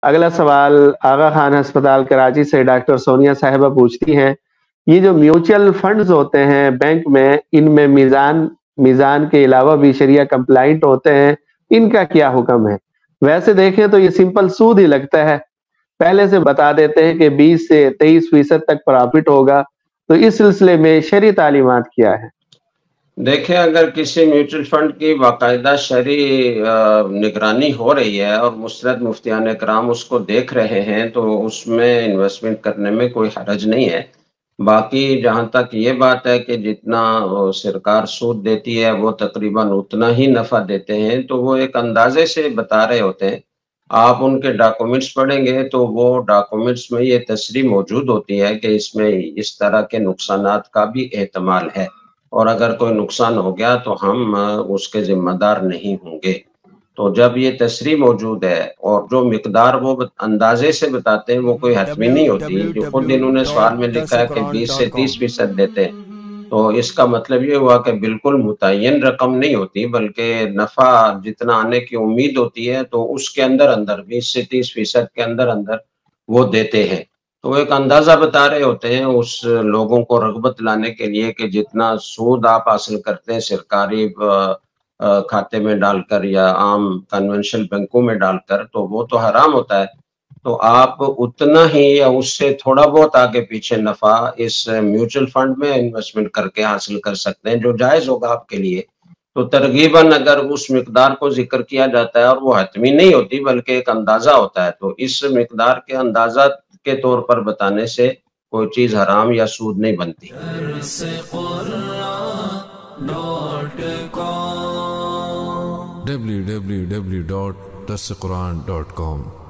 اگلا سوال آغا خان ہسپتال کراچی سے ڈاکٹر سونیا صاحبہ پوچھتی ہیں، یہ جو میوچل فنڈز ہوتے ہیں بینک میں، ان میں میزان کے علاوہ بھی شریعہ کمپلائنٹ ہوتے ہیں، ان کا کیا حکم ہے؟ ویسے دیکھیں تو یہ سمپل سود ہی لگتا ہے، پہلے سے بتا دیتے ہیں کہ 20 سے 23% تک پرافٹ ہوگا، تو اس سلسلے میں شرعی تعلیمات کیا ہے؟ دیکھیں، اگر کسی میوچل فنڈ کی باقاعدہ شرعی نگرانی ہو رہی ہے اور مستند مفتیان کرام اس کو دیکھ رہے ہیں تو اس میں انویسٹمنٹ کرنے میں کوئی حرج نہیں ہے۔ باقی جہاں تک یہ بات ہے کہ جتنا سرکار سود دیتی ہے وہ تقریباً اتنا ہی نفع دیتے ہیں، تو وہ ایک اندازے سے بتا رہے ہوتے ہیں۔ آپ ان کے ڈاکومنٹس پڑھیں گے تو وہ ڈاکومنٹس میں یہ تصریح موجود ہوتی ہے کہ اس میں اس طرح کے نقصانات کا بھی احتمال ہے، اور اگر کوئی نقصان ہو گیا تو ہم اس کے ذمہ دار نہیں ہوں گے۔ تو جب یہ تصریح موجود ہے اور جو مقدار وہ اندازے سے بتاتے ہیں وہ کوئی حتمی نہیں ہوتی، جو خود انہوں نے سوال میں لکھا ہے کہ 20 سے 30% دیتے ہیں، تو اس کا مطلب یہ ہوا کہ بالکل متعین رقم نہیں ہوتی، بلکہ نفع جتنا آنے کی امید ہوتی ہے تو اس کے اندر 20 سے 30% کے اندر وہ دیتے ہیں۔ تو ایک اندازہ بتا رہے ہوتے ہیں اس لوگوں کو رغبت لانے کے لیے کہ جتنا سود آپ حاصل کرتے ہیں سرکاری کھاتے میں ڈال کر یا عام کنونشنل بینکوں میں ڈال کر، تو وہ تو حرام ہوتا ہے، تو آپ اتنا ہی یا اس سے تھوڑا بہت آگے پیچھے نفع اس میوچل فنڈ میں انویسٹمنٹ کر کے حاصل کر سکتے ہیں، جو جائز ہوگا آپ کے لیے۔ تو ترغیباً اگر اس مقدار کو ذکر کیا جاتا ہے اور وہ حتمی نہیں ہوتی بلکہ ایک اندازہ ہوتا ہے، تو اس مقدار کے اندازہ کے طور پر بتانے سے کوئی چیز حرام یا سود نہیں بنتی۔ www.darsequran.com